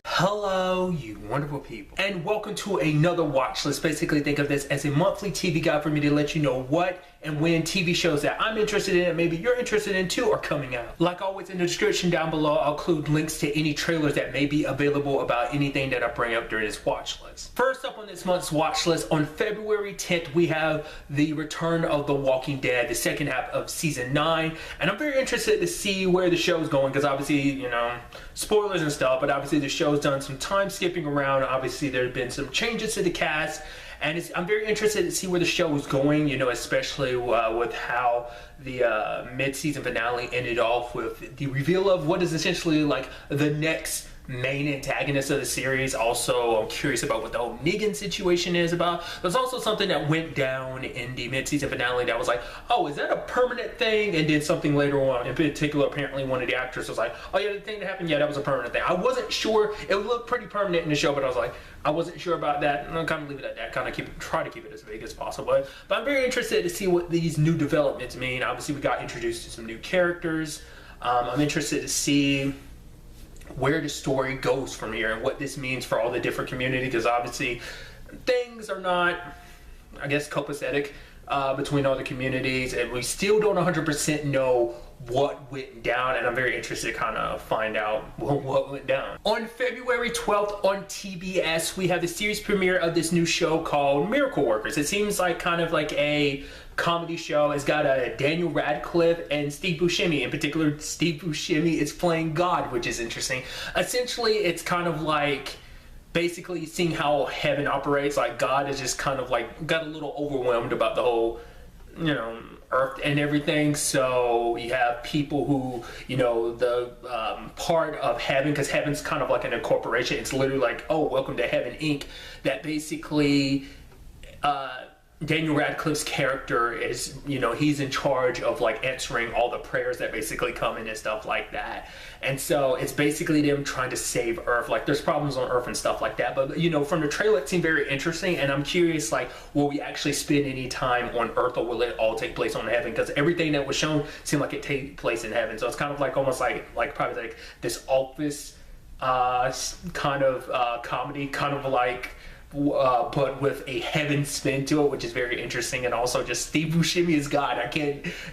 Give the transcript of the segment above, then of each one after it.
Hello, you wonderful people, and welcome to another watch list. Basically, think of this as a monthly TV guide for me to let you know what and when TV shows that I'm interested in and maybe you're interested in too are coming out. Like always, in the description down below, I'll include links to any trailers that may be available about anything that I bring up during this watch list. First up on this month's watch list, on February 10th, we have the return of The Walking Dead, the second half of season 9, and I'm very interested to see where the show's going because obviously, you know, spoilers and stuff, but obviously the show's done some time skipping around. Obviously, there have been some changes to the cast, and I'm very interested to see where the show is going, you know, especially with how the mid-season finale ended off with the reveal of what is essentially like the next main antagonist of the series. Also, I'm curious about what the whole Negan situation is about. There's also something that went down in the mid-season finale that was like, oh, is that a permanent thing? And then something later on, in particular, apparently one of the actors was like, oh yeah, the thing that happened, yeah, that was a permanent thing. I wasn't sure. It looked pretty permanent in the show, but I was like, I wasn't sure about that. And I'll kind of leave it at that. Kind of try to keep it as vague as possible. But I'm very interested to see what these new developments mean. Obviously, we got introduced to some new characters. I'm interested to see where the story goes from here and what this means for all the different communities, because obviously things are not, I guess, copacetic between all the communities, and we still don't 100% know what went down, and I'm very interested to kind of find out what went down. On February 12th on TBS, we have the series premiere of this new show called Miracle Workers. It seems like kind of like a comedy show. It's got Daniel Radcliffe and Steve Buscemi. In particular, Steve Buscemi is playing God, which is interesting. Essentially, it's kind of like basically seeing how heaven operates. Like God is just kind of like got a little overwhelmed about the whole, you know, earth and everything. So you have people who, you know, the part of heaven, because heaven's kind of like an incorporation. It's literally like, oh, welcome to Heaven Inc. That basically Daniel Radcliffe's character is, you know, he's in charge of like answering all the prayers that basically come in and stuff like that. And so it's basically them trying to save Earth. Like there's problems on Earth and stuff like that. But, you know, from the trailer, it seemed very interesting. And I'm curious, like, will we actually spend any time on Earth or will it all take place on heaven? Because everything that was shown seemed like it take place in heaven. So it's kind of like almost like probably like this Office kind of comedy, kind of like but with a heaven spin to it, which is very interesting. And also just Steve Buscemi is God.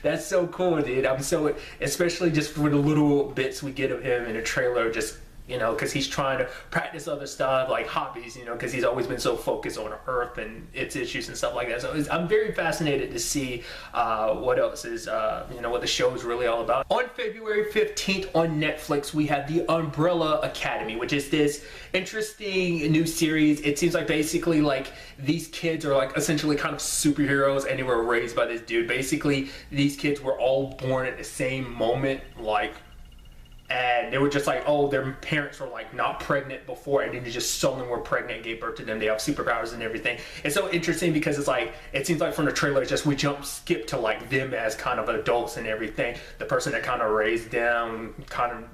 That's so cool, dude. I'm so, especially just for the little bits we get of him in a trailer, just, you know, because he's trying to practice other stuff like hobbies, you know, because he's always been so focused on Earth and its issues and stuff like that. So I'm very fascinated to see what else is, you know, what the show is really all about. On February 15th on Netflix, we have The Umbrella Academy, which is this interesting new series. It seems like basically like these kids are like essentially kind of superheroes, and they were raised by this dude. Basically, these kids were all born at the same moment, like, and they were just like, oh, their parents were like not pregnant before, and then they just suddenly were pregnant and gave birth to them. They have superpowers and everything. It's so interesting because it's like, it seems like from the trailer, it's just we skip to like them as kind of adults and everything. The person that kind of raised them, kind of,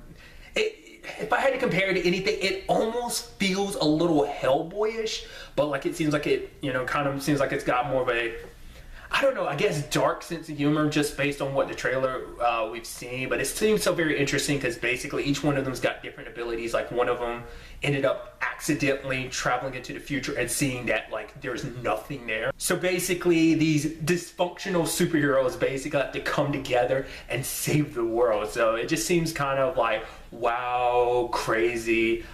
if I had to compare it to anything, it almost feels a little Hellboyish, but like it seems like it, you know, kind of seems like it's got more of a, I don't know, I guess dark sense of humor just based on what the trailer we've seen. But it seems so very interesting because basically each one of them's got different abilities. Like one of them ended up accidentally traveling into the future and seeing that like there's nothing there. So basically these dysfunctional superheroes basically have to come together and save the world. So it just seems kind of like, wow, crazy.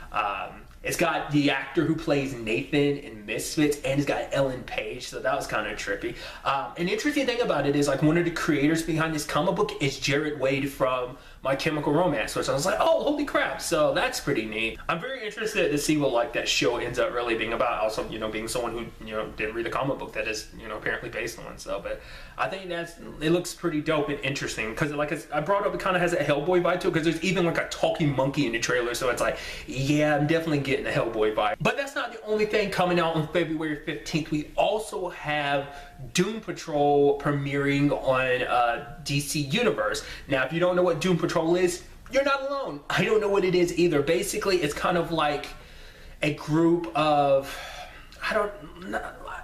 It's got the actor who plays Nathan in Misfits, and it's got Ellen Page, so that was kind of trippy. An interesting thing about it is like one of the creators behind this comic book is Jared Wade from My Chemical Romance, which I was like, oh, holy crap, so that's pretty neat. I'm very interested to see what like that show ends up really being about. Also, you know, being someone who, you know, didn't read the comic book that is, you know, apparently based on. So, but I think it looks pretty dope and interesting because like I brought up, it kind of has a Hellboy vibe to it because there's even like a talking monkey in the trailer. So it's like, yeah, I'm definitely getting a Hellboy vibe. But that's not the only thing coming out on February 15th. We also have Doom Patrol premiering on DC Universe. Now, if you don't know what Doom Patrol is, you're not alone. I don't know what it is either. Basically, it's kind of like a group of,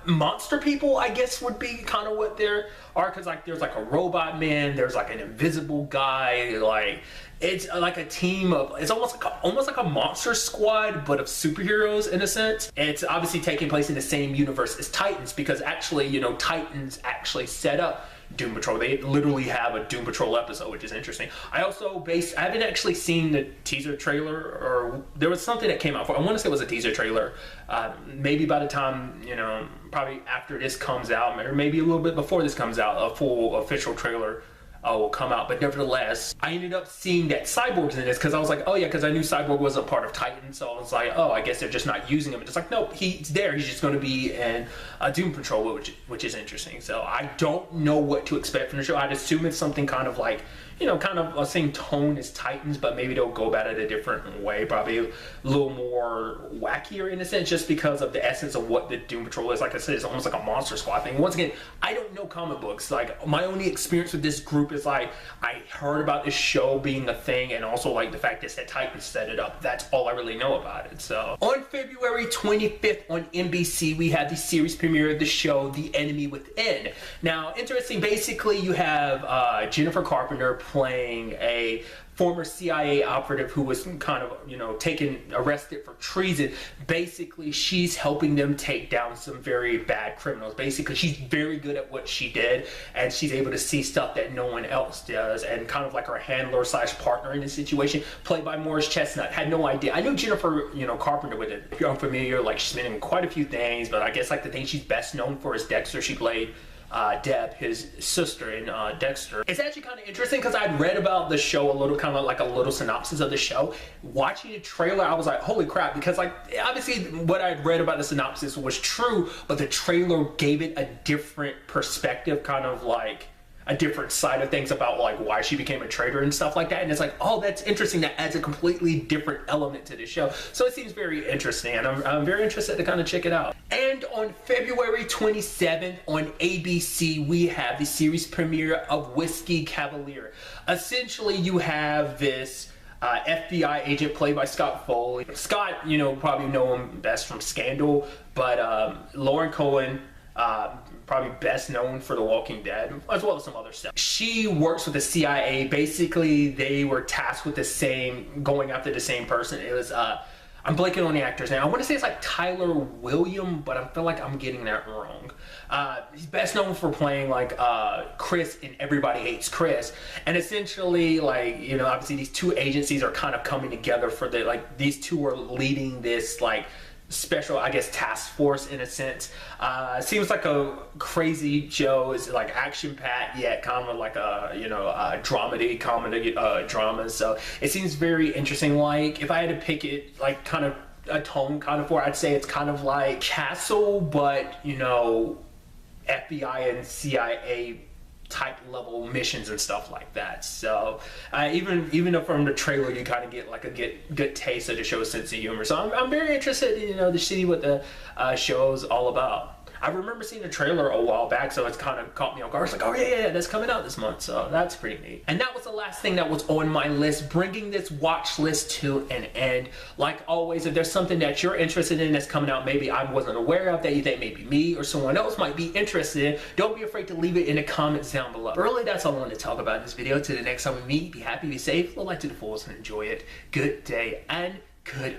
monster people, I guess, would be kind of what there are, because like there's like a robot man, there's like an invisible guy, like it's like a team of, it's almost like a monster squad but of superheroes in a sense. And it's obviously taking place in the same universe as Titans, because actually, you know, Titans actually set up Doom Patrol. They literally have a Doom Patrol episode, which is interesting. I haven't actually seen the teaser trailer, or there was something that came out for, I want to say it was a teaser trailer. Maybe by the time, you know, probably after this comes out, or maybe a little bit before this comes out, a full official trailer will come out. But nevertheless, I ended up seeing that Cyborg's in this, because I was like, oh yeah, because I knew Cyborg wasn't part of Titan, so I was like, oh, I guess they're just not using him. It's like, nope, he's there. He's just going to be in Doom Patrol, which is interesting. So I don't know what to expect from the show. I'd assume it's something kind of like, you know, kind of the same tone as Titans, but maybe they'll go about it a different way, probably a little more wackier in a sense, just because of the essence of what the Doom Patrol is. Like I said, it's almost like a Monster Squad thing. Once again, I don't know comic books. Like, my only experience with this group is like, I heard about this show being a thing, and also like the fact that Titans set it up. That's all I really know about it. So on February 25th on NBC, we had the series premiere of the show The Enemy Within. Now, interesting, basically you have Jennifer Carpenter playing a former CIA operative who was kind of, you know, arrested for treason. Basically, she's helping them take down some very bad criminals. Basically, she's very good at what she did, and she's able to see stuff that no one else does, and kind of like her handler slash partner in this situation, played by Morris Chestnut. Had no idea. I knew Jennifer, you know, Carpenter with it. If you're unfamiliar, like, she's been in quite a few things, but I guess like the thing she's best known for is Dexter. She played Deb, his sister in Dexter. It's actually kind of interesting because I'd read about the show a little, kind of like a little synopsis of the show. Watching the trailer, I was like, holy crap, because like obviously what I'd read about the synopsis was true, but the trailer gave it a different perspective, kind of like a different side of things about like why she became a traitor and stuff like that. And it's like, oh, that's interesting. That adds a completely different element to the show. So it seems very interesting, and I'm very interested to kind of check it out. And on February 27th on ABC, we have the series premiere of Whiskey Cavalier. Essentially, you have this FBI agent played by Scott Foley. Scott, you know, probably know him best from Scandal, but Lauren Cohan, probably best known for The Walking Dead, as well as some other stuff. She works with the CIA. Basically, they were tasked with going after the same person. It was, I'm blanking on the actor's name. I want to say it's like Tyler William, but I feel like I'm getting that wrong. He's best known for playing like Chris in Everybody Hates Chris. And essentially, like, you know, obviously these two agencies are kind of coming together for these two are leading this like special, I guess, task force in a sense. Seems like a crazy show. It's like action-packed, yet kind of like a, you know, comedy drama. So it seems very interesting. Like, if I had to pick it, like, kind of a tone kind of for, I'd say it's kind of like Castle, but, you know, FBI and CIA type level missions and stuff like that. So even though from the trailer you kind of get like a good taste of the show's sense of humor. So I'm very interested, you know, to see what the show's all about. I remember seeing the trailer a while back, so it's kind of caught me off guard. It's like, oh yeah, that's coming out this month, so that's pretty neat. And that was the last thing that was on my list, bringing this watch list to an end. Like always, if there's something that you're interested in that's coming out, maybe I wasn't aware of, that you think maybe me or someone else might be interested in, don't be afraid to leave it in the comments down below. Really, that's all I wanted to talk about in this video. Till the next time we meet, be happy, be safe, live life to the fullest, and enjoy it. Good day and good